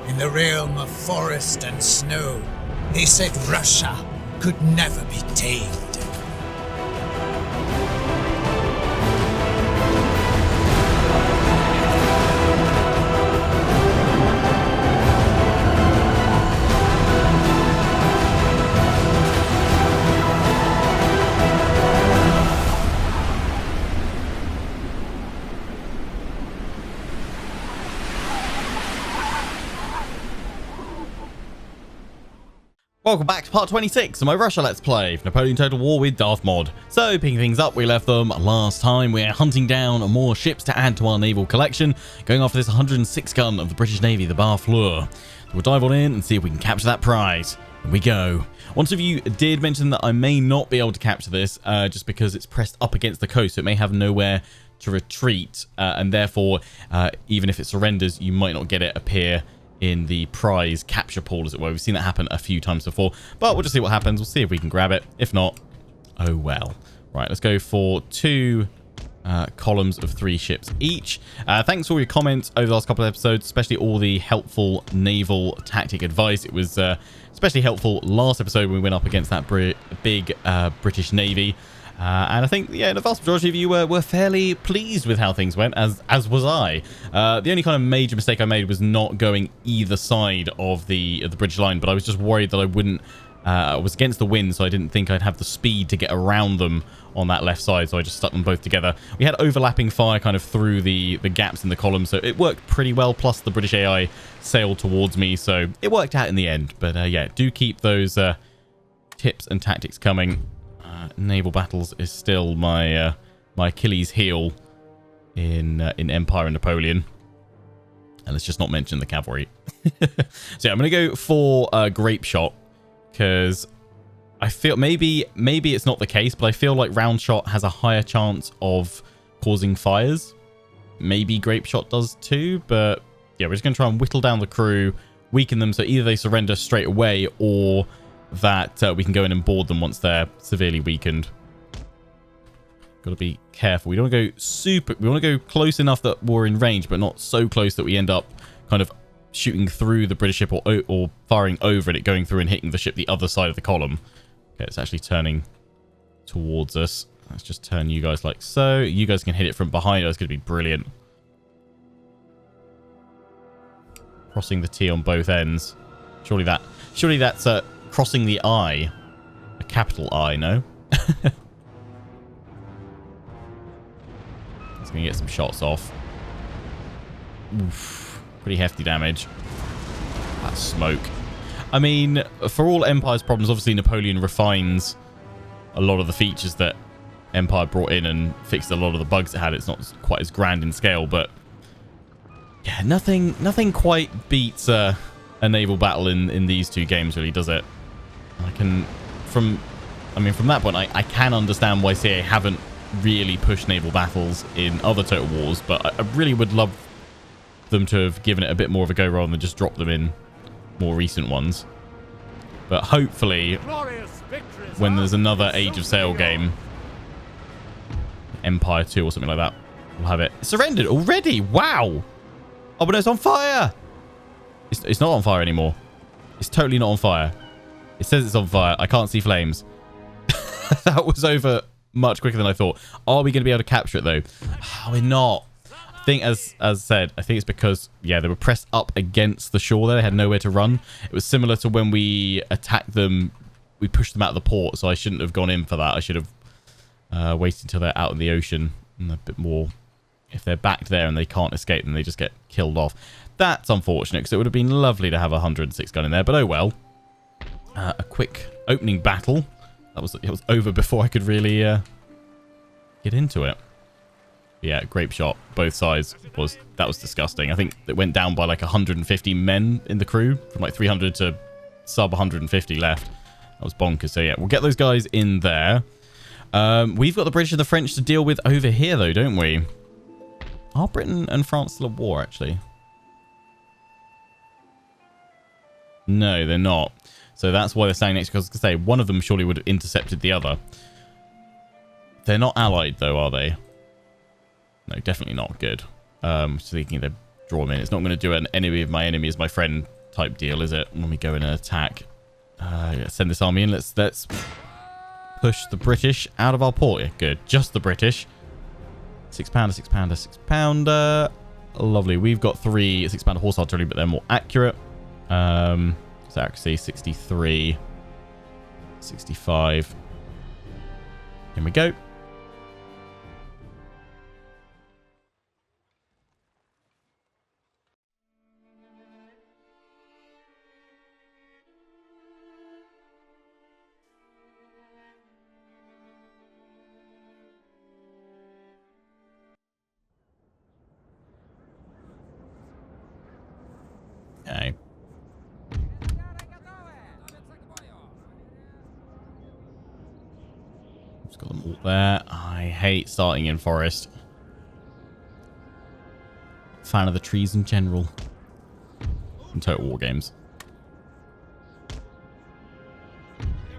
In the realm of forest and snow, they said Russia could never be tamed. Welcome back to part 26 of my Russia Let's Play, Napoleon Total War with Darthmod. So, picking things up, we left them last time. We're hunting down more ships to add to our naval collection, going after this 106 gun of the British Navy, the Barfleur. So we'll dive on in and see if we can capture that prize. Here we go. One of you did mention that I may not be able to capture this, just because it's pressed up against the coast, so it may have nowhere to retreat, and therefore, even if it surrenders, you might not get it appear in the prize capture pool, as it were. We've seen that happen a few times before, but we'll just see what happens. We'll see if we can grab it. If not, oh well. Right, let's go for 2 columns of 3 ships each. Thanks for all your comments over the last couple of episodes, especially all the helpful naval tactic advice. It was especially helpful last episode when we went up against that big British Navy. And I think, yeah, the vast majority of you were fairly pleased with how things went, as was I. The only kind of major mistake I made was not going either side of the bridge line, but I was just worried that I wouldn't. I was against the wind, so I didn't think I'd have the speed to get around them on that left side, so I just stuck them both together. We had overlapping fire kind of through the gaps in the column, so it worked pretty well, plus the British AI sailed towards me, so it worked out in the end. But yeah, do keep those tips and tactics coming. Naval battles is still my my Achilles heel in Empire and Napoleon, and let's just not mention the cavalry. So yeah, I'm gonna go for grape shot, because I feel maybe it's not the case, but I feel like round shot has a higher chance of causing fires. Maybe grape shot does too, but yeah, we're just gonna try and whittle down the crew, weaken them, so either they surrender straight away, or that we can go in and board them once they're severely weakened. Got to be careful. We don't want to go super. We want to go close enough that we're in range, but not so close that we end up kind of shooting through the British ship or firing over it, going through and hitting the ship the other side of the column. Okay, it's actually turning towards us. Let's just turn you guys like so. You guys can hit it from behind. It's going to be brilliant. Crossing the T on both ends. Surely that's crossing the I. A capital I, no? It's going to get some shots off. Oof. Pretty hefty damage. That's smoke. I mean, for all Empire's problems, obviously Napoleon refines a lot of the features that Empire brought in and fixed a lot of the bugs it had. It's not quite as grand in scale, but yeah, nothing quite beats a naval battle in these 2 games, really, does it? From that point, I can understand why CA haven't really pushed naval battles in other Total Wars, but I really would love them to have given it a bit more of a go rather than just drop them in more recent ones. But hopefully, when there's another Age of Sail game, Empire 2 or something like that, we'll have it. Surrendered already! Wow! Oh, but it's on fire! It's not on fire anymore. It's totally not on fire. It says it's on fire. I can't see flames. That was over much quicker than I thought. Are we going to be able to capture it, though? Oh, we're not. I think, as said, I think it's because, yeah, they were pressed up against the shore there. They had nowhere to run. It was similar to when we attacked them. We pushed them out of the port, so I shouldn't have gone in for that. I should have waited until they're out in the ocean and a bit more. If they're back there and they can't escape, then they just get killed off. That's unfortunate, because it would have been lovely to have a 106 gun in there, but oh well. A quick opening battle. It was over before I could really get into it. Yeah, grape shot, both sides. That was disgusting. I think it went down by like 150 men in the crew, from like 300 to sub 150 left. That was bonkers. So yeah, we'll get those guys in there. We've got the British and the French to deal with over here, though, don't we? Are Britain and France still at war, actually? No, they're not. So that's why they're standing next, because I was going to say, one of them surely would have intercepted the other. They're not allied, though, are they? No, definitely not. Good. So thinking they draw them in. It's not going to do an enemy of my enemy is my friend type deal, is it? When we go in and attack. Yeah, send this army in. Let's push the British out of our port. Yeah, good. Just the British. 6 pounder, 6 pounder, 6 pounder. Lovely. We've got 3 6 pounder horse artillery, but they're more accurate. So accuracy 63, 65. Here we go. Okay. Just got them all there. I hate starting in forest. Fan of the trees in general. In Total War games.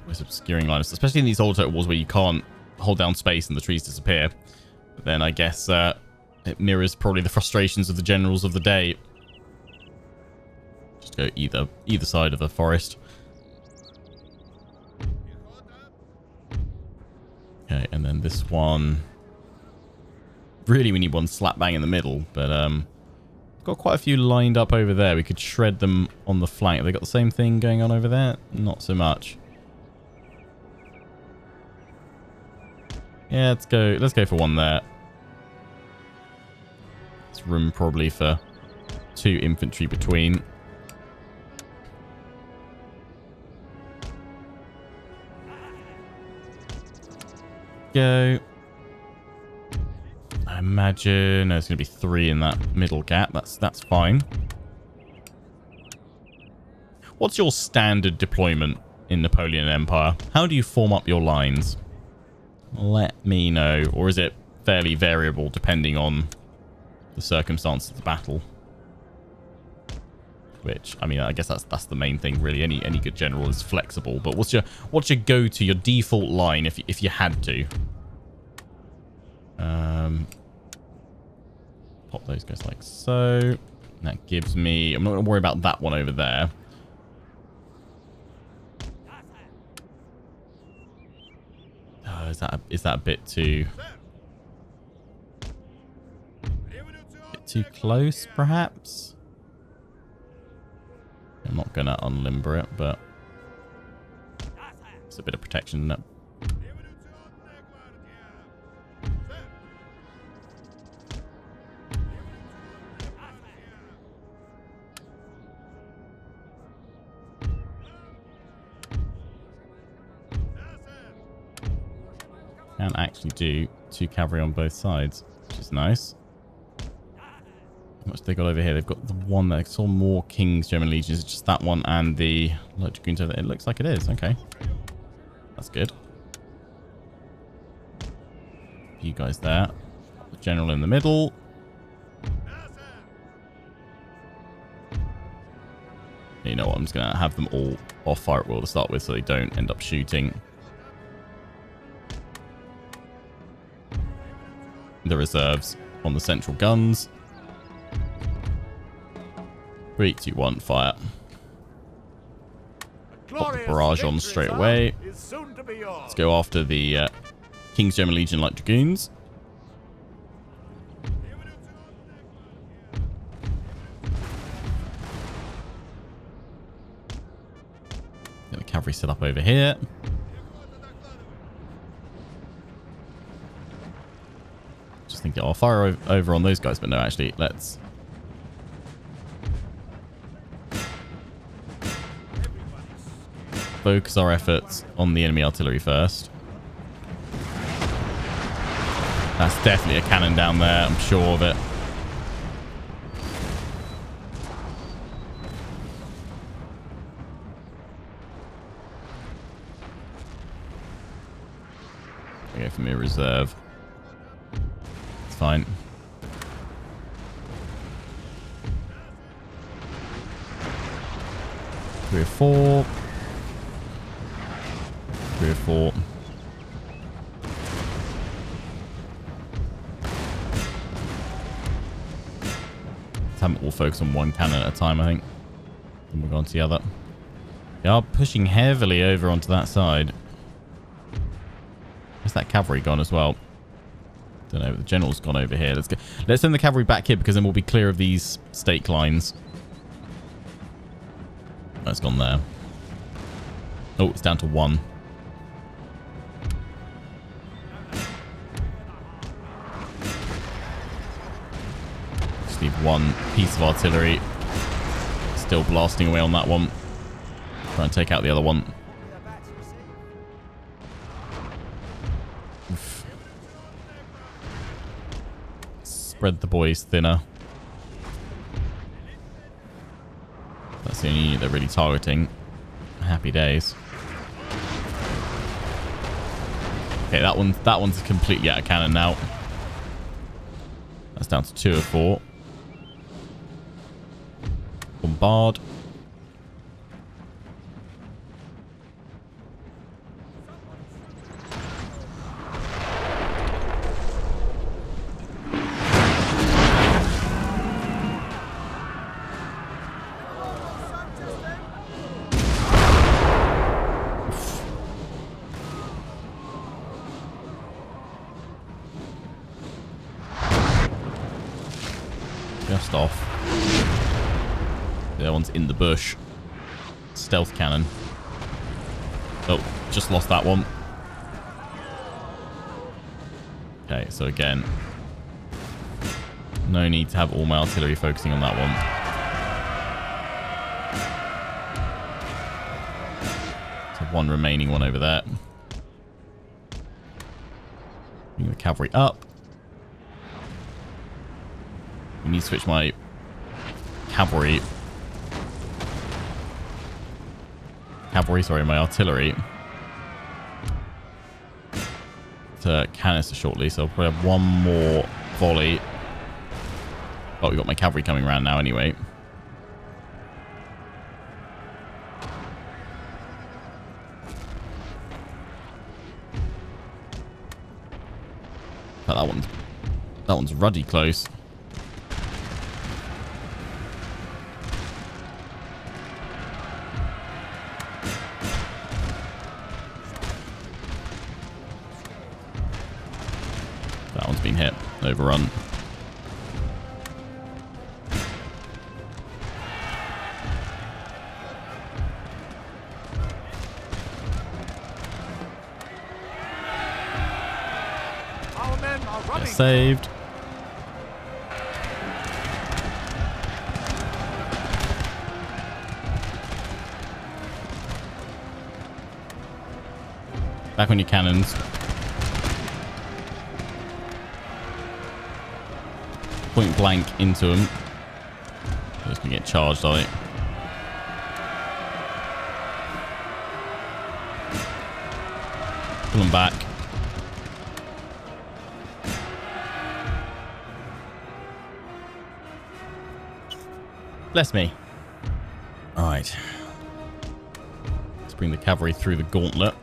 Always obscuring lines, especially in these old Total Wars where you can't hold down space and the trees disappear. But then I guess it mirrors probably the frustrations of the generals of the day. Just go either side of the forest. Okay, and then this one. Really, we need one slap bang in the middle, but got quite a few lined up over there. We could shred them on the flank. Have they got the same thing going on over there? Not so much. Yeah, let's go for one there. There's room probably for 2 infantry between. Go. I imagine there's going to be 3 in that middle gap. That's fine. What's your standard deployment in Napoleon Empire? How do you form up your lines? Let me know. Or is it fairly variable depending on the circumstances of the battle? Which, I mean, I guess that's the main thing, really. Any good general is flexible. But what's your go-to, your default line if you had to? Pop those guys like so. That gives me... I'm not going to worry about that one over there. Is that a bit too close, perhaps? I'm not going to unlimber it, but it's a bit of protection, isn't it? Can actually do 2 cavalry on both sides, which is nice. How much they got over here? They've got the one that I saw more King's German Legions. It's just that one and the Light Dragoons over there. It looks like it is. Okay. That's good. You guys there. The general in the middle. You know what? I'm just going to have them all off fire at will to start with so they don't end up shooting the reserves on the central guns. 3, 2, 1, fire. Pop the barrage on straight away. Let's go after the King's German Legion Light Dragoons. Get the cavalry set up over here. Just think I'll fire over on those guys, but no, actually, let's focus our efforts on the enemy artillery first. That's definitely a cannon down there, I'm sure of it. I go for me reserve. It's fine. Three or four. 3 or 4. Let's have them all focus on one cannon at a time, I think. And we'll go on to the other. They are pushing heavily over onto that side. Where's that cavalry gone as well? Don't know, but the general's gone over here. Let's go. Let's send the cavalry back here because then we'll be clear of these stake lines. That's gone there. Oh, it's down to 1. Just need 1 piece of artillery. Still blasting away on that one. Try and take out the other one. Oof. Spread the boys thinner. That's the only unit they're really targeting. Happy days. Okay, that one's completely out of cannon now. That's down to 2 of 4. Bombard. Just off. The other one's in the bush. Stealth cannon. Oh, just lost that one. Okay, so again, no need to have all my artillery focusing on that one. So 1 remaining one over there. Bring the cavalry up. I need to switch my cavalry, sorry, my artillery to canister shortly, so I'll probably have 1 more volley. Oh, we've got my cavalry coming around now anyway. But that one's ruddy close. That one's been hit. Overrun. Our men are running. Saved. Back on your cannons. Point blank into them. They're just gonna get charged, are they? Pull them back. Bless me. Alright. Let's bring the cavalry through the gauntlet.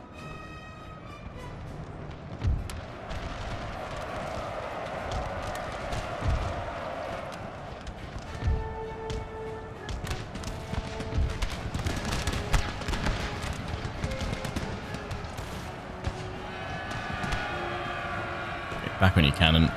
Back on your cannon.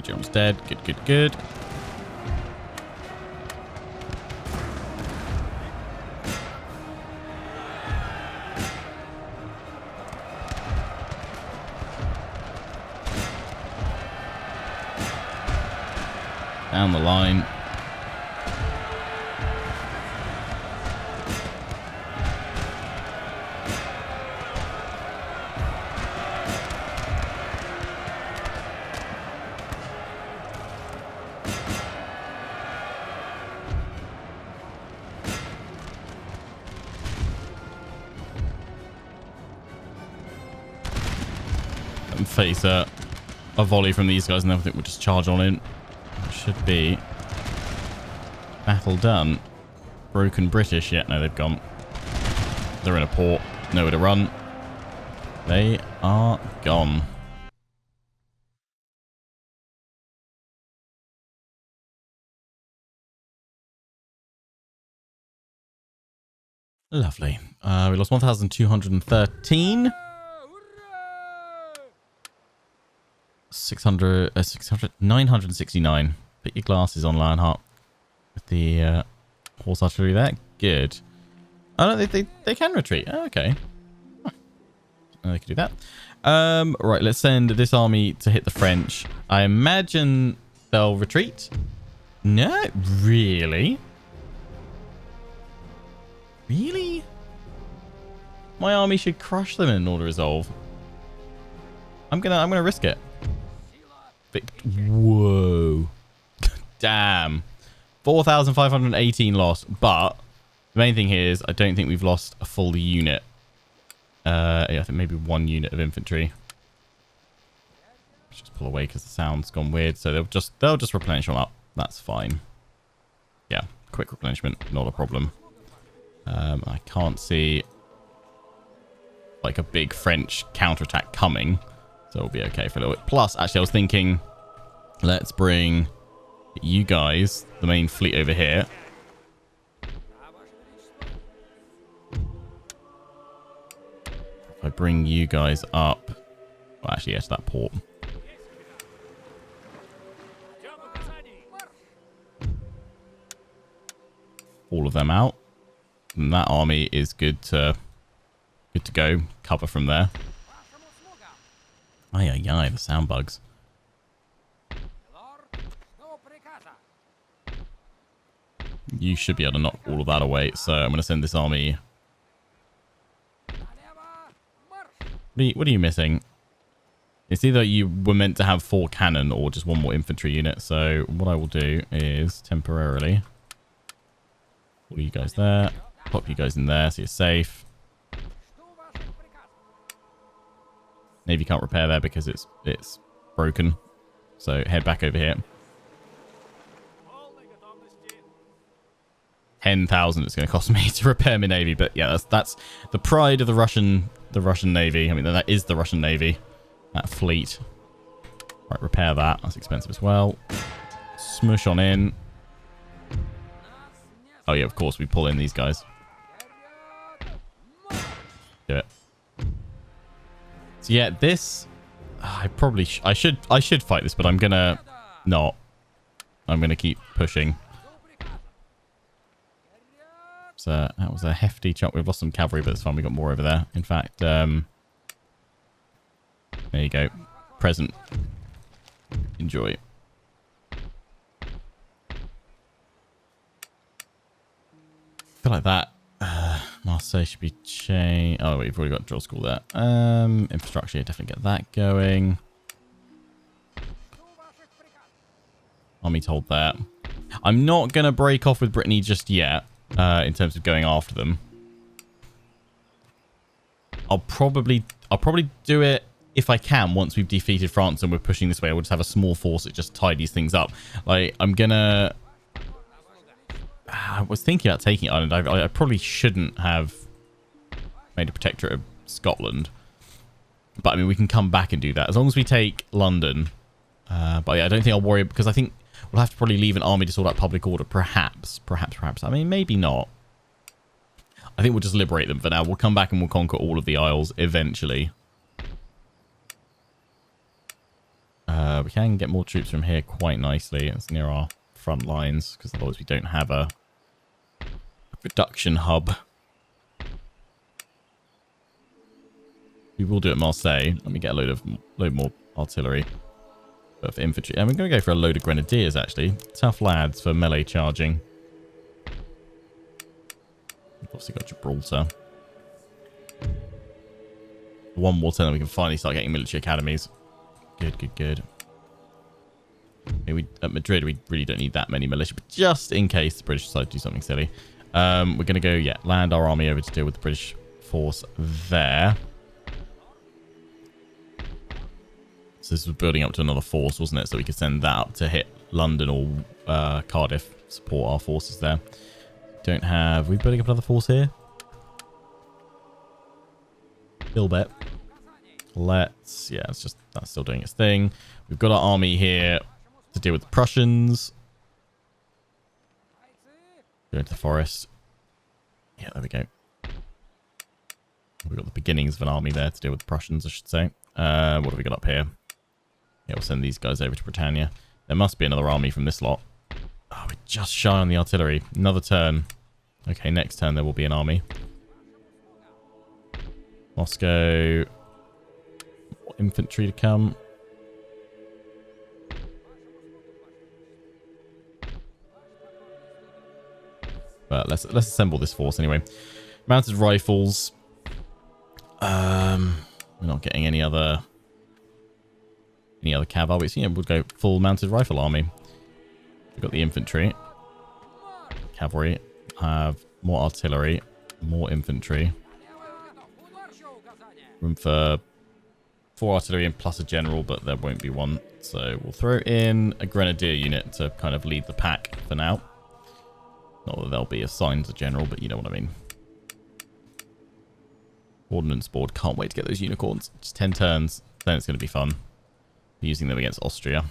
John's dead. Good, good, good. Down the line. And face a volley from these guys, and then I think we'll just charge on in. Should be battle done. Broken British yet? No, they've gone. They're in a port. Nowhere to run. They are gone. Lovely. We lost 1,213. 969. Put your glasses on, Lionheart. With the horse artillery there. Good. Oh, no, they can retreat. Oh, okay. Huh. Oh, they can do that. Right, let's send this army to hit the French. I imagine they'll retreat. No, really? Really? My army should crush them in order to resolve. I'm gonna risk it. Whoa. Damn. 4,518 lost, but the main thing here is I don't think we've lost a full unit. Yeah, I think maybe one unit of infantry. Let's just pull away because the sound's gone weird, so they'll just replenish them up. That's fine. Yeah, quick replenishment, not a problem. I can't see like a big French counterattack coming, so we'll be okay for a little bit. Plus, actually, I was thinking, let's bring you guys, the main fleet, over here. If I bring you guys up, well, actually, yes, that port. All of them out. And that army is good to go. Cover from there. Ay, ay, ay, the sound bugs. You should be able to knock all of that away. So I'm going to send this army. What are you missing? It's either you were meant to have 4 cannon or just 1 more infantry unit. So what I will do is temporarily put you guys there. Pop you guys in there so you're safe. Navy can't repair there because it's broken. So head back over here. 10,000 it's going to cost me to repair my navy, but yeah, that's the pride of the Russian navy. I mean, that is the Russian navy, that fleet. Right, repair that. That's expensive as well. Smush on in. Oh yeah, of course we pull in these guys. Do it. So yeah, this I probably I should fight this, but I'm gonna not. I'm gonna keep pushing. So that was a hefty chunk. We've lost some cavalry, but it's fine. We got more over there. In fact, there you go. Present. Enjoy. I feel like that. Marseille should be changed. Oh, wait, we've already got drill school there. Infrastructure, definitely get that going. Army told that. I'm not going to break off with Brittany just yet, in terms of going after them. I'll probably do it if I can once we've defeated France and we're pushing this way. We'll just have a small force that just tidies things up. Like, I'm going to... I was thinking about taking Ireland. I probably shouldn't have made a protectorate of Scotland. But, I mean, we can come back and do that. As long as we take London. But, yeah, I don't think I'll worry. Because I think we'll have to probably leave an army to sort out public order. Perhaps. I mean, maybe not. I think we'll just liberate them for now. We'll come back and we'll conquer all of the Isles eventually. But, we can get more troops from here quite nicely. It's near our front lines, because otherwise we don't have a production hub. We will do it at Marseille. Let me get a load more artillery. But for infantry, and we're going to go for a load of grenadiers, actually. Tough lads for melee charging. We've obviously got Gibraltar. One more turn, and we can finally start getting military academies. Good, good, good. Okay, at Madrid, we really don't need that many militia, but just in case the British decide to do something silly. We're going to go, yeah, land our army over to deal with the British force there. So this was building up to another force, wasn't it? So we could send that up to hit London or Cardiff, support our forces there. Don't have... Are we building up another force here? Still bet. Let's... Yeah, it's just... That's still doing its thing. We've got our army here to deal with the Prussians. Go into the forest. Yeah, there we go. We've got the beginnings of an army there to deal with the Prussians, I should say. What have we got up here? Yeah, we'll send these guys over to Britannia. There must be another army from this lot. Oh, we're just shy on the artillery. Another turn. Okay, next turn there will be an army. Moscow. Infantry to come. But let's assemble this force anyway. Mounted rifles. We're not getting any other cav, are we? So yeah, we'll go full mounted rifle army. We've got the infantry, cavalry, have more artillery, more infantry. Room for 4 artillery and plus a general, but there won't be one. So we'll throw in a grenadier unit to kind of lead the pack for now. Not that they'll be assigned to general, but you know what I mean. Ordnance board. Can't wait to get those unicorns. Just 10 turns. Then it's going to be fun. Using them against Austria.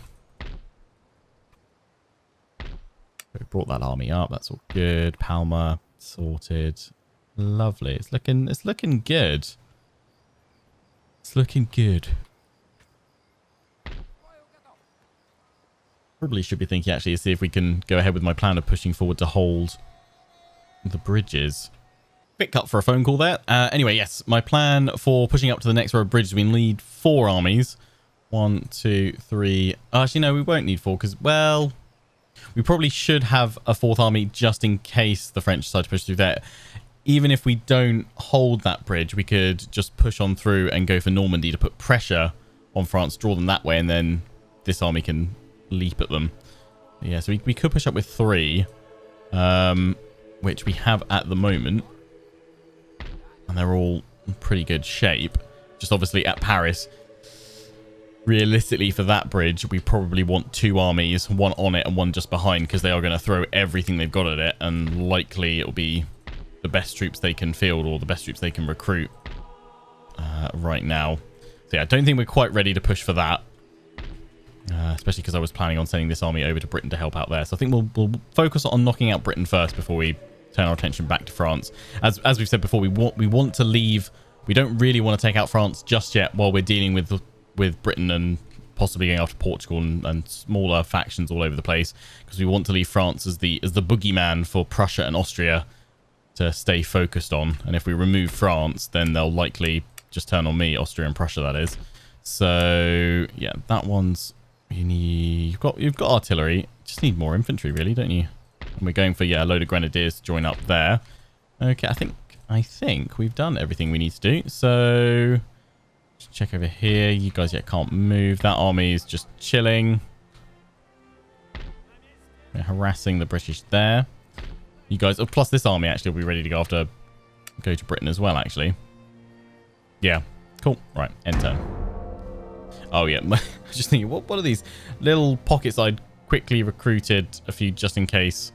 We brought that army up. That's all good. Palma sorted. Lovely. It's looking good. It's looking good. Probably should be thinking actually to see if we can go ahead with my plan of pushing forward to hold the bridges. Quick cut for a phone call there. Anyway, yes, my plan for pushing up to the next row of bridges, we need 4 armies. 1, 2, 3. Actually, no, we won't need 4 because, well, we probably should have a 4th army just in case the French decide to push through there. Even if we don't hold that bridge, we could just push on through and go for Normandy to put pressure on France, draw them that way, and then this army can leap at them. Yeah, so we could push up with 3, which we have at the moment. And they're all in pretty good shape. Just obviously at Paris, realistically for that bridge, we probably want 2 armies, one on it and one just behind, because they are going to throw everything they've got at it, and likely it'll be the best troops they can field or the best troops they can recruit right now. So yeah, I don't think we're quite ready to push for that. Especially because I was planning on sending this army over to Britain to help out there. So I think we'll focus on knocking out Britain first before we turn our attention back to France. As we've said before, we want to leave. We don't really want to take out France just yet while we're dealing with Britain and possibly going after Portugal and smaller factions all over the place, because we want to leave France as the boogeyman for Prussia and Austria to stay focused on. And if we remove France, then they'll likely just turn on me, Austria and Prussia, that is. So yeah, that one's... You've got artillery. Just need more infantry, really, don't you? And we're going for, yeah, a load of grenadiers to join up there. Okay, I think we've done everything we need to do. So just check over here. You guys yet can't move. That army is just chilling. We're harassing the British there. You guys, oh, plus this army actually will be ready to go to Britain as well, actually. Yeah, cool. Right, end turn. Oh yeah, I was just thinking, what are these little pockets I'd quickly recruited a few just in case?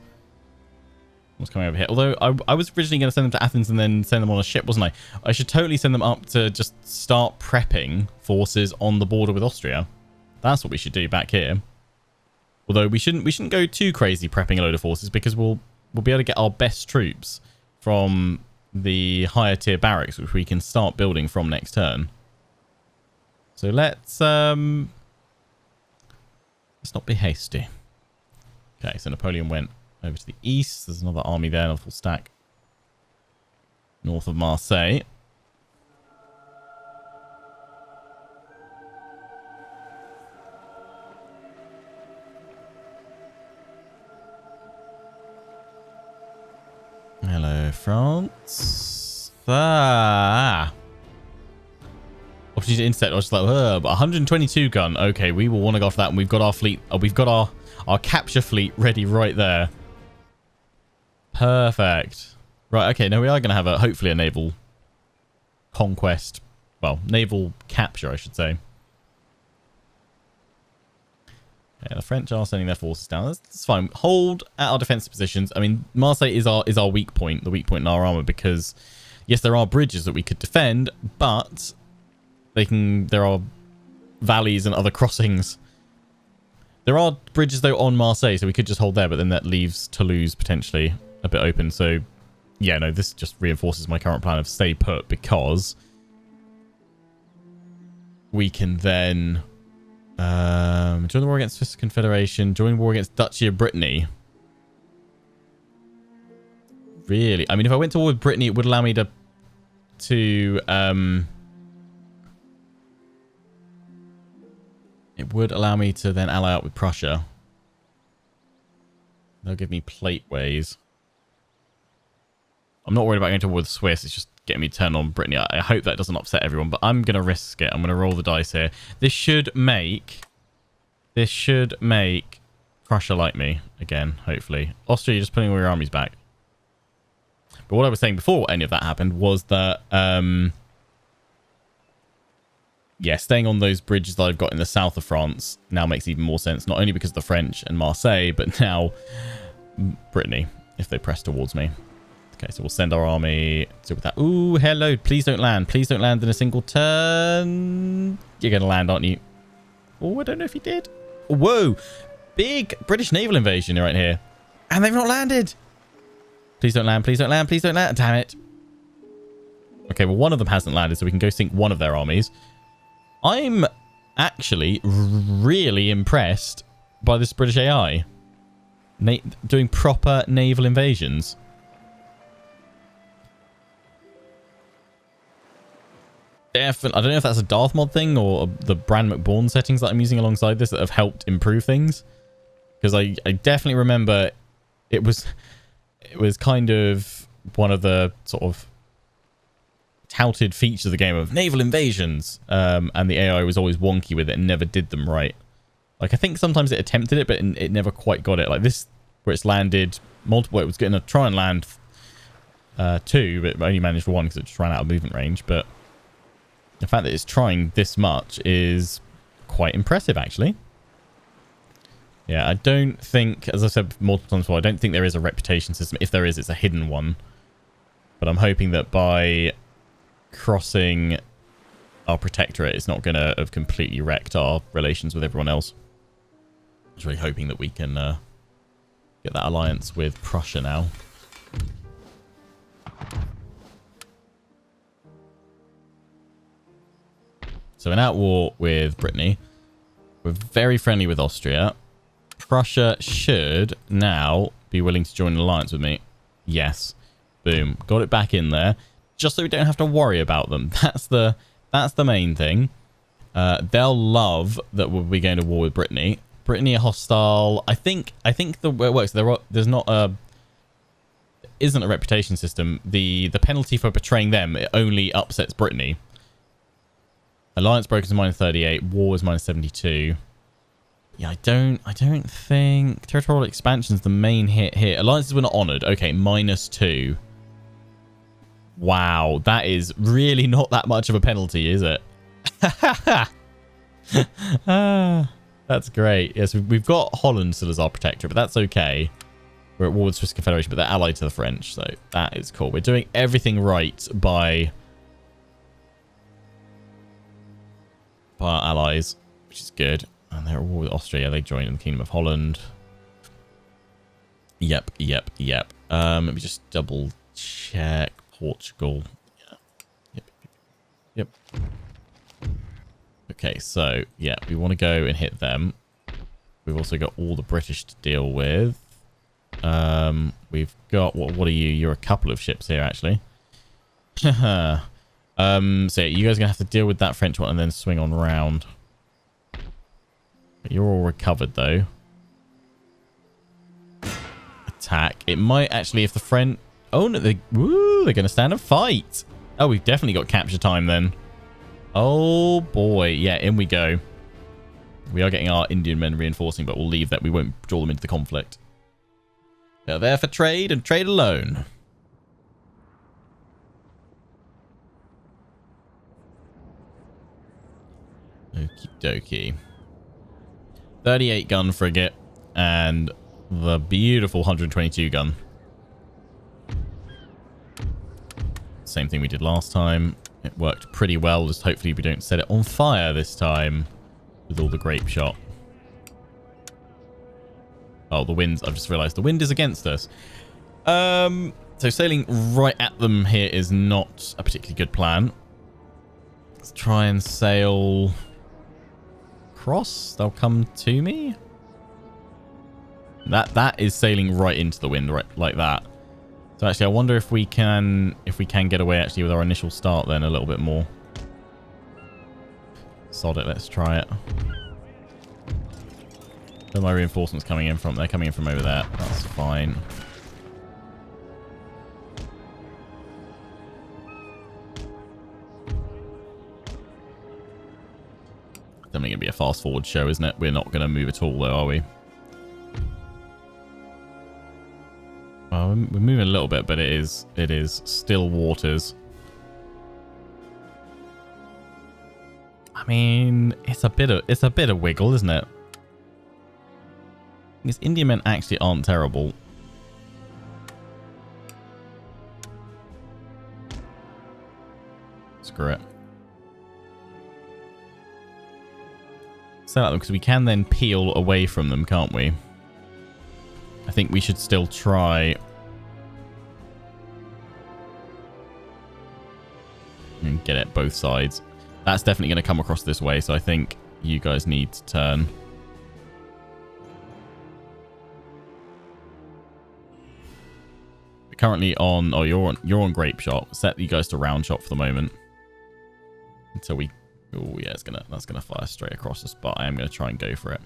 What's coming over here? Although I was originally going to send them to Athens and then send them on a ship, wasn't I? I should totally send them up to just start prepping forces on the border with Austria. That's what we should do back here. Although we shouldn't go too crazy prepping a load of forces, because we'll be able to get our best troops from the higher tier barracks, which we can start building from next turn. So let's Let's not be hasty. Okay, so Napoleon went over to the east. There's another army there, another full stack. North of Marseille. Hello, France. Opportunity to intercept. I was just like, but 122 gun. Okay, we will want to go for that. And we've got our fleet. We've got our capture fleet ready right there. Perfect. Right. Okay. Now we are going to have hopefully a naval conquest. Well, naval capture, I should say. Yeah, the French are sending their forces down. That's fine. Hold at our defensive positions. I mean, Marseille is our weak point, the weak point in our armor, because yes, there are bridges that we could defend, but there are valleys and other crossings. There are bridges though on Marseille, so we could just hold there, but then that leaves Toulouse potentially a bit open. So yeah, no, this just reinforces my current plan of stay put, because we can then join the war against Swiss Confederation, join war against Duchy of Brittany. Really? I mean, if I went to war with Brittany, it would allow me to it would allow me to then ally up with Prussia. They'll give me plateways. I'm not worried about going to war with Swiss. It's just getting me turned on Brittany. I hope that doesn't upset everyone, but I'm going to risk it. I'm going to roll the dice here. This should make Prussia like me again, hopefully. Austria, you're just putting all your armies back. But what I was saying before any of that happened was that, yeah, staying on those bridges that I've got in the south of France now makes even more sense. Not only because of the French and Marseille, but now Brittany, if they press towards me. Okay, so we'll send our army to with that. Ooh, hello. Please don't land. Please don't land in a single turn. You're going to land, aren't you? Oh, I don't know if he did. Whoa. Big British naval invasion right here. And they've not landed. Please don't land. Please don't land. Please don't land. Damn it. Okay, well, one of them hasn't landed, so we can go sink one of their armies. I'm actually really impressed by this British AI. Doing proper naval invasions. I don't know if that's a Darthmod thing or the Bran McBorn settings that I'm using alongside this that have helped improve things. Because I definitely remember it was kind of one of the sort of touted features of the game of naval invasions. And the AI was always wonky with it and never did them right. Like, I think sometimes it attempted it, but it never quite got it. Like this, where it's landed multiple, it was going to try and land 2, but only managed 1 because it just ran out of movement range. But the fact that it's trying this much is quite impressive, actually. Yeah, I don't think, as I've said multiple times before, I don't think there is a reputation system. If there is, it's a hidden one. But I'm hoping that by crossing our protectorate, it's not going to have completely wrecked our relations with everyone else. I was really hoping that we can get that alliance with Prussia now. So in at war with Brittany, we're very friendly with Austria. Prussia should now be willing to join an alliance with me. Yes. Boom. Got it back in there. Just so we don't have to worry about them. That's the main thing. They'll love that we'll be going to war with Brittany. Brittany are hostile. I think the way it works, there's not isn't a reputation system. The penalty for betraying them, it only upsets Brittany. Alliance broken is -38. War is -72. Yeah, I don't think territorial expansion is the main hit here. Alliances were not honoured. Okay, -2. Wow, that is really not that much of a penalty, is it? That's great. Yes, we've got Holland still as our protector, but that's okay. We're at war with Swiss Confederation, but they're allied to the French, so that is cool. We're doing everything right by our allies, which is good. And they're at war with Austria. They joined in the Kingdom of Holland. Yep. Let me just double check. Portugal. Yeah. Yep. Okay, so yeah, we want to go and hit them. We've also got all the British to deal with. We've got... What are you? You're a couple of ships here, actually. So yeah, you guys are going to have to deal with that French one and then swing on round. You're all recovered, though. Attack. It might actually, if the French... Oh, no, they're going to stand and fight. Oh, we've definitely got capture time, then. Oh, boy. Yeah, in we go. We are getting our Indian men reinforcing, but we'll leave that. We won't draw them into the conflict. They're there for trade and trade alone. Okie dokie. 38 gun frigate and the beautiful 122 gun. Same thing we did last time. It worked pretty well. Just hopefully we don't set it on fire this time with all the grape shot. Oh, the winds. I've just realized the wind is against us. So sailing right at them here is not a particularly good plan. Let's try and sail across. They'll come to me. That is sailing right into the wind, right like that. So actually, I wonder if we can get away actually with our initial start then a little bit more. Sod it. Let's try it. Where are my reinforcements coming in from? They're coming in from over there. That's fine. Definitely going to be a fast forward show, isn't it? We're not going to move at all, though, are we? Well, we're moving a little bit, but it is still waters. I mean, it's a bit of wiggle, isn't it? These Indian men actually aren't terrible. Screw it. Set out them because we can then peel away from them, can't we? I think we should still try and get it both sides. That's definitely going to come across this way, so I think you guys need to turn. We're currently on... Oh, you're on grape shot. Set you guys to round shot for the moment until we... Oh yeah, that's gonna fire straight across us, but I am gonna try and go for it.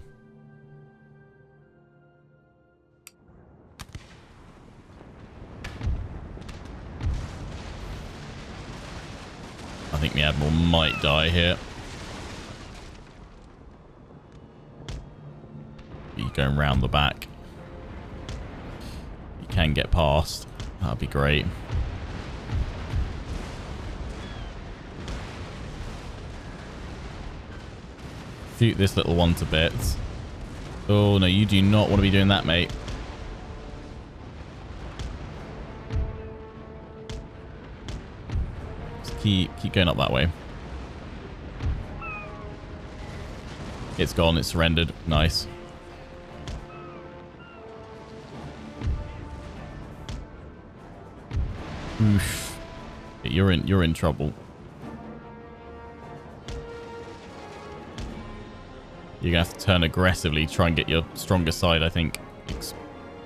I think the Admiral might die here. You're going round the back. You can get past. That'd be great. Shoot this little one to bits. Oh no, you do not want to be doing that, mate. Just keep going up that way. It's gone. It's surrendered. Nice. Oof. You're in trouble. You're going to have to turn aggressively, try and get your stronger side, I think,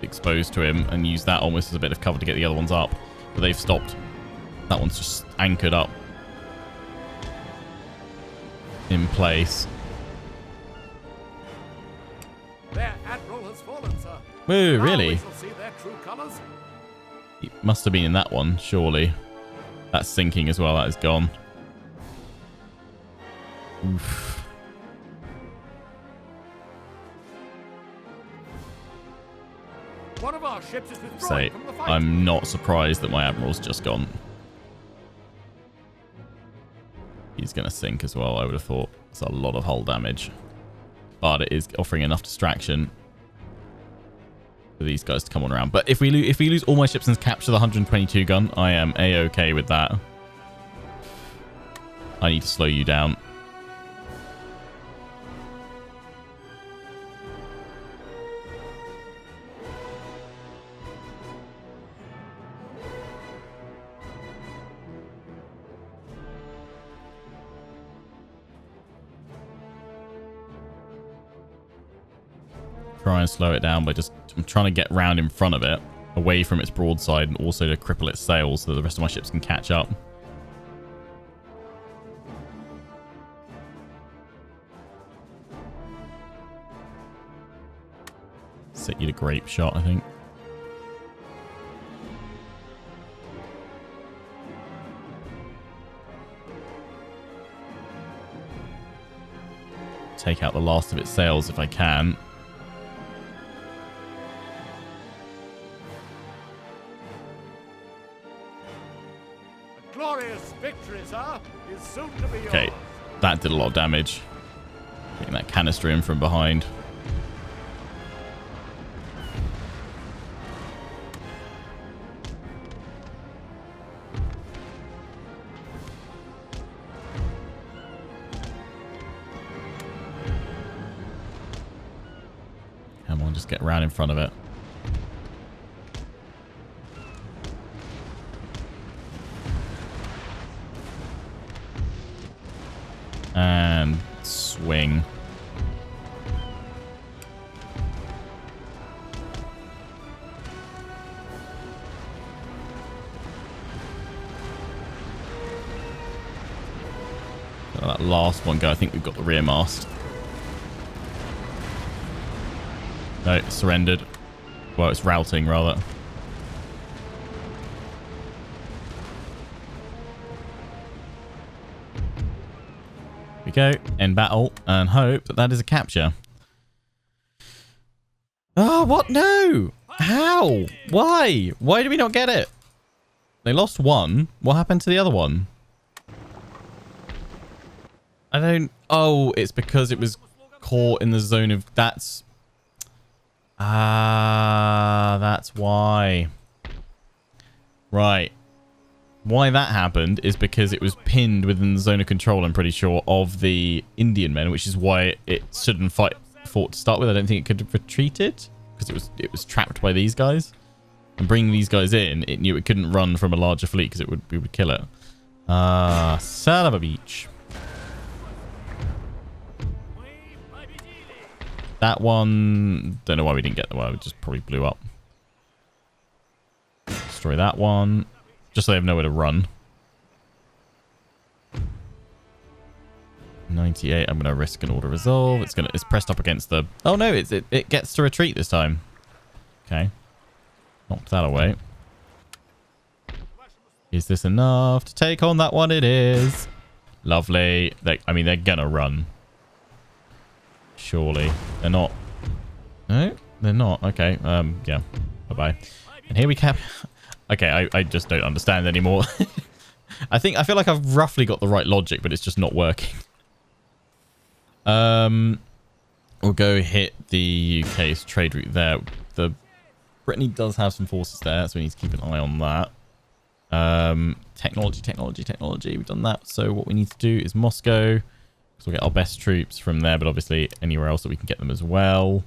exposed to him and use that almost as a bit of cover to get the other ones up. But they've stopped. That one's just anchored up in place. Their admiral has fallen, sir. Whoa, Now really? we shall see their true colours. He must have been in that one, surely. That's sinking as well. That is gone. Oof. One of our ships is withdrawing Say, from the fight. I'm not surprised that my Admiral's just gone. He's going to sink as well, I would have thought. It's a lot of hull damage. But it is offering enough distraction for these guys to come on around. But if we lose all my ships and capture the 122 gun, I am A-okay with that. I need to slow you down. try and slow it down by just... I'm trying to get round in front of it, away from its broadside, and also to cripple its sails so that the rest of my ships can catch up. Set you the grape shot, I think. Take out the last of its sails if I can. A glorious victory, sir, is soon to be yours. Okay, that did a lot of damage. Getting that canister in from behind. Come on, just get around in front of it. And swing. Let that last one go. I think we've got the rear mast. No, it surrendered. Well, it's routing, rather. Here we go. End battle. And hope that that is a capture. Oh, what? No! How? Why? Why did we not get it? They lost one. What happened to the other one? I don't... Oh, it's because it was caught in the zone of... That's... Ah, that's why. Right. Why that happened is because it was pinned within the zone of control, I'm pretty sure, of the Indian men, which is why it shouldn't fought to start with. I don't think it could have retreated because it was trapped by these guys. And bringing these guys in, it knew it couldn't run from a larger fleet because we would kill it. Ah, son of a beach. That one, don't know why we didn't get the one. It just probably blew up. Destroy that one. Just so they have nowhere to run. 98, I'm going to risk an auto resolve. It's pressed up against the... Oh no, it gets to retreat this time. Okay. Knocked that away. Is this enough to take on that one? It is. Lovely. I mean, they're going to run. Surely. They're not. No, they're not. Okay. Yeah. Bye-bye. And here we cap. Okay, I just don't understand anymore. I feel like I've roughly got the right logic, but it's just not working. We'll go hit the UK's trade route there. Brittany does have some forces there, so we need to keep an eye on that. Technology. We've done that. So what we need to do is Moscow. So we'll get our best troops from there, but obviously anywhere else that we can get them as well.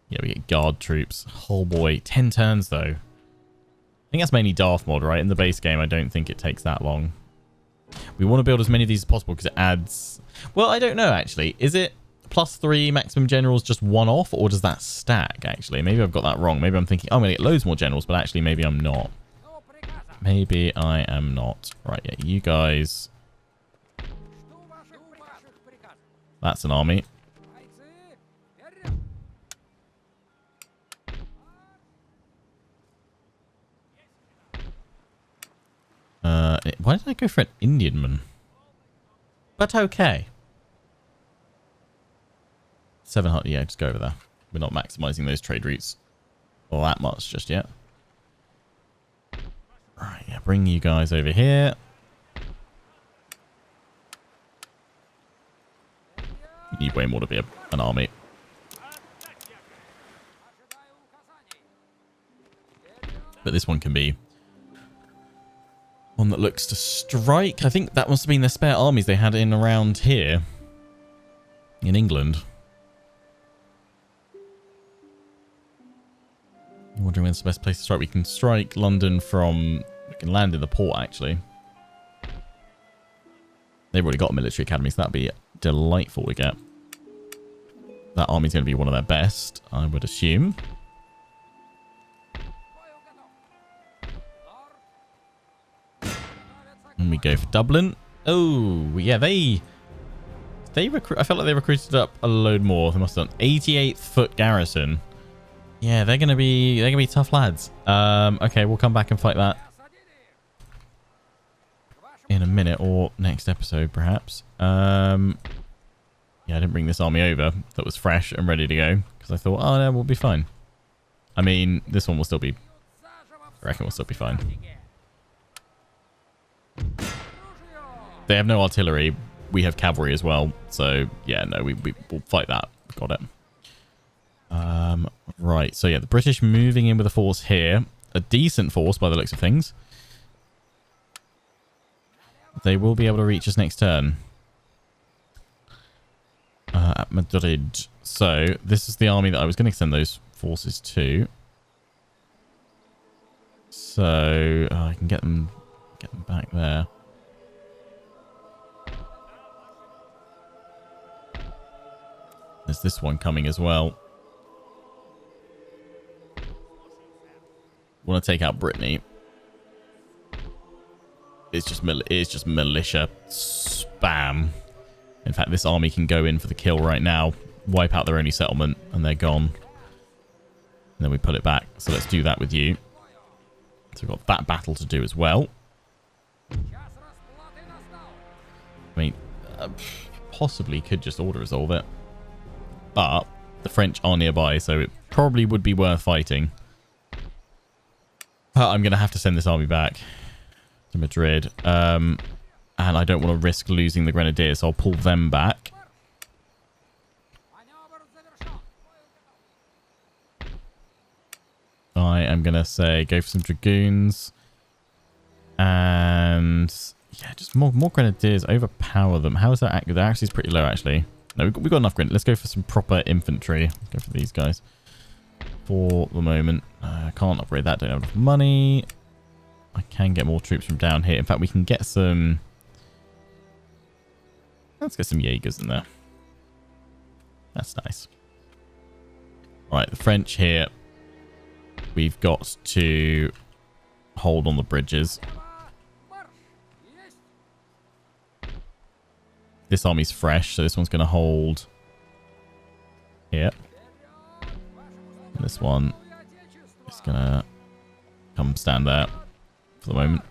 Yeah, we get guard troops. Oh boy, 10 turns though. I think that's mainly Darthmod, right? In the base game, I don't think it takes that long. We want to build as many of these as possible because it adds... Well, I don't know, actually. Is it +3 maximum generals just one off, or does that stack, actually? Maybe I've got that wrong. Maybe I'm thinking, oh, I'm going to get loads more generals, but actually maybe I'm not. Maybe I am not. Right, yeah, you guys... That's an army. Why did I go for an Indian man? But okay. 700, yeah, just go over there. We're not maximizing those trade routes all that much just yet. Right, yeah, bring you guys over here. You need way more to be an army. But this one can be one that looks to strike. I think that must have been the spare armies they had in around here in England. I'm wondering when's the best place to strike. We can strike London from... We can land in the port, actually. They've already got a military academy, so that'd be delightful to get. That army's going to be one of their best, I would assume. And we go for Dublin. Oh, yeah, they recruit. I felt like they recruited up a load more. They must have done 88th foot garrison. Yeah, they're gonna be tough lads. Okay, we'll come back and fight that in a minute or next episode, perhaps. Yeah, I didn't bring this army over that was fresh and ready to go because I thought, oh no, we'll be fine. I mean, this one will still be. I reckon we'll still be fine. They have no artillery. We have cavalry as well. So, yeah, no, we'll fight that. Got it. Right. So, yeah, the British moving in with a force here. A decent force by the looks of things. They will be able to reach us next turn. At Madrid. So, this is the army that I was going to send those forces to. So, I can get them back there. There's this one coming as well. Want to take out Brittany. It's just militia spam. In fact, this army can go in for the kill right now, wipe out their only settlement, and they're gone. And then we put it back. So let's do that with you. So we've got that battle to do as well. I mean, possibly could just auto resolve it. But the French are nearby, so it probably would be worth fighting. But I'm going to have to send this army back to Madrid. And I don't want to risk losing the Grenadiers, so I'll pull them back. I am going to say go for some Dragoons. And yeah, just more Grenadiers, overpower them. How is that active? Their accuracy is pretty low, actually. No, we've got enough Grenadiers. Let's go for some proper infantry. Let's go for these guys for the moment. I can't upgrade that. Don't have enough money. I can get more troops from down here. In fact, we can get some... Let's get some Jaegers in there. That's nice. Right, the French here. We've got to hold on the bridges. This army's fresh, so this one's going to hold here. And this one is going to come stand there for the moment.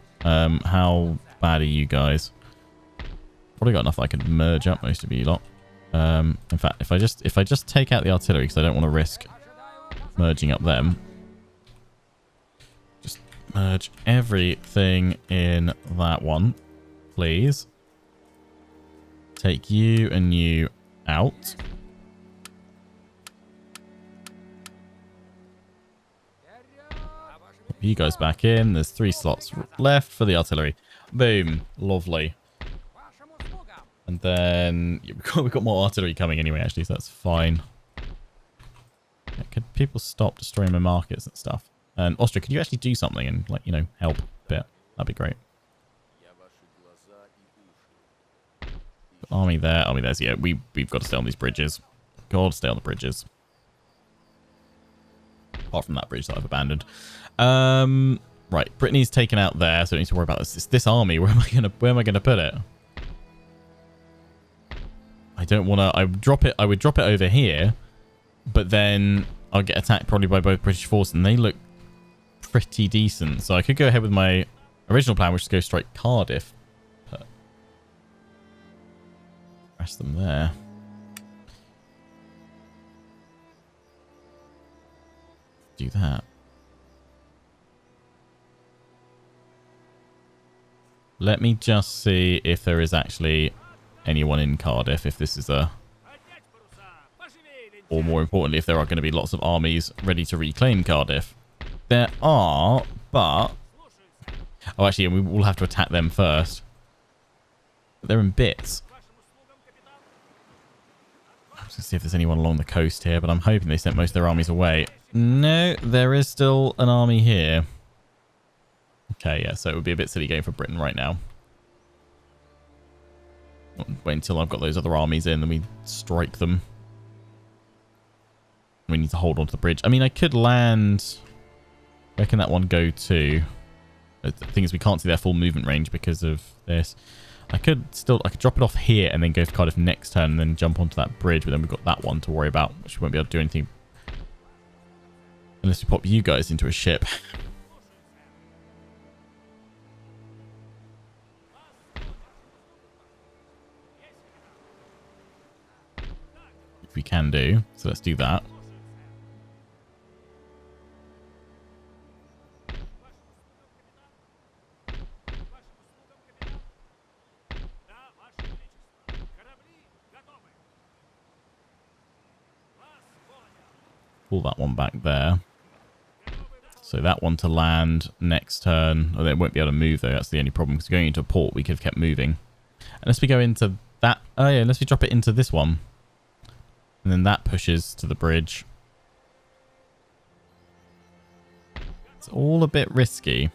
How bad are you guys? Probably got enough that I can merge up most of you lot. In fact, if I just take out the artillery, because I don't want to risk merging up them. Just merge everything in that one, please. Take you and you out. Put you guys back in. There's 3 slots left for the artillery. Boom. Lovely. And then yeah, we've got more artillery coming anyway, actually, so that's fine. Yeah, could people stop destroying my markets and stuff? And Austria, could you actually do something and, like, you know, help a bit? That'd be great. Army there, army there. So yeah, we've got to stay on these bridges. Got to stay on the bridges. Apart from that bridge that I've abandoned. Right, Brittany's taken out there, so don't need to worry about this. This army. Where am I gonna put it? I don't want to. I would drop it over here, but then I'll get attacked probably by both British forces, and they look pretty decent. So I could go ahead with my original plan, which is go strike Cardiff. Press them there. Do that. Let me just see if there is actually anyone in Cardiff, if this is a... Or more importantly, if there are going to be lots of armies ready to reclaim Cardiff. There are, but... Oh, actually, we will have to attack them first. But they're in bits. Let's see if there's anyone along the coast here, but I'm hoping they sent most of their armies away. No, there is still an army here. Okay, yeah, so it would be a bit silly going for Britain right now. Wait until I've got those other armies in, then we strike them. We need to hold on to the bridge. I mean, I could land... Where can that one go to? The thing is, we can't see their full movement range because of this. I could drop it off here and then go for kind of next turn and then jump onto that bridge, but then we've got that one to worry about, which we won't be able to do anything unless we pop you guys into a ship. If we can do. So let's do that. Pull that one back there. So that one to land next turn. Oh, they won't be able to move though. That's the only problem. Because going into a port, we could have kept moving. Unless we go into that. Oh yeah, unless we drop it into this one. And then that pushes to the bridge. It's all a bit risky.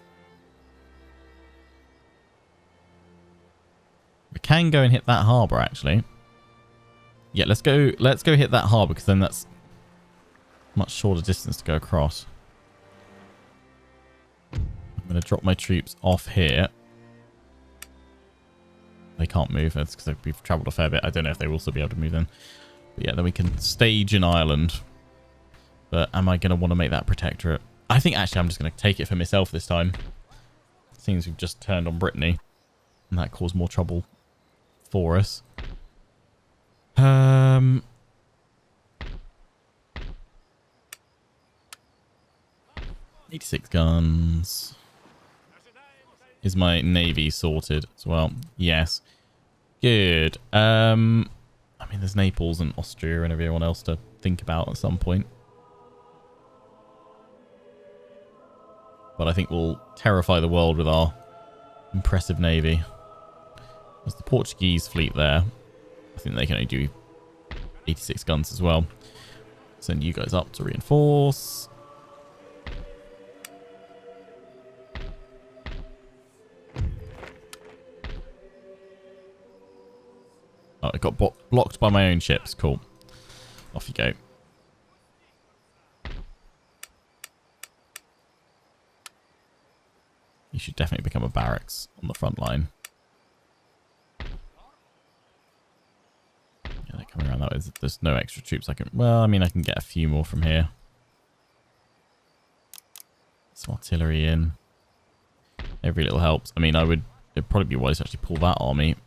We can go and hit that harbour actually. Yeah, let's go hit that harbour because then that's much shorter distance to go across. I'm going to drop my troops off here. They can't move. That's because we've travelled a fair bit. I don't know if they will also be able to move then. But yeah, then we can stage in Ireland. But am I going to want to make that protectorate? I think actually I'm just going to take it for myself this time. Seeing as we've just turned on Brittany. And that caused more trouble for us. 86 guns. Is my navy sorted as well? Yes. Good. I mean, there's Naples and Austria and everyone else to think about at some point. But I think we'll terrify the world with our impressive navy. There's the Portuguese fleet there. I think they can only do 86 guns as well. Send you guys up to reinforce. Oh, it got blocked by my own ships. Cool. Off you go. You should definitely become a barracks on the front line. Yeah, they're coming around that way. There's no extra troops I can... Well, I mean, I can get a few more from here. Some artillery in. Every little helps. I mean, it'd probably be wise to actually pull that army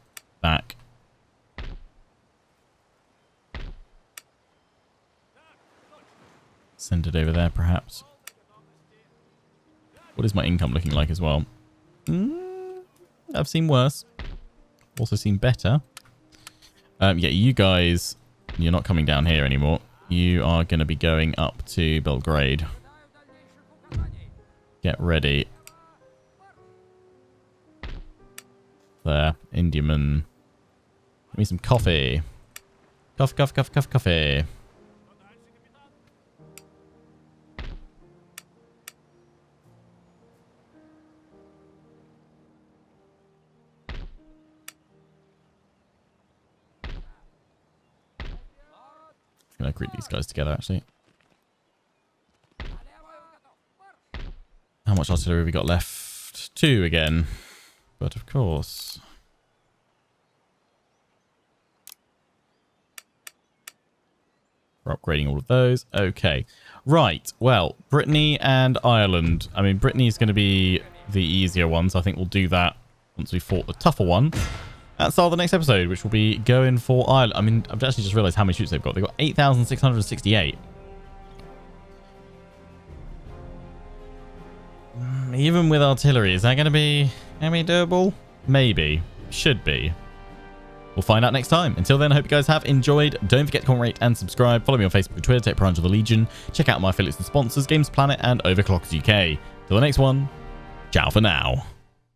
back. Send it over there, perhaps. What is my income looking like as well? I've seen worse. Also seen better. Yeah, you guys, you're not coming down here anymore. You are going to be going up to Belgrade. Get ready. There. Indiaman. Give me some coffee. Coffee, coffee, coffee, coffee, coffee. I'm going to group these guys together, actually. How much artillery have we got left? 2 again. But of course. We're upgrading all of those. Okay. Right. Well, Brittany and Ireland. I mean, Brittany is going to be the easier one, so I think we'll do that once we fought the tougher one. At the start of the next episode, which will be going for Ireland. I mean, I've actually just realised how many troops they've got. They've got 8,668. Even with artillery, is that going to be doable? Maybe. Should be. We'll find out next time. Until then, I hope you guys have enjoyed. Don't forget to comment, rate, and subscribe. Follow me on Facebook and Twitter. Take part of the Legion. Check out my affiliates and sponsors, Games Planet and Overclockers UK. Till the next one, ciao for now.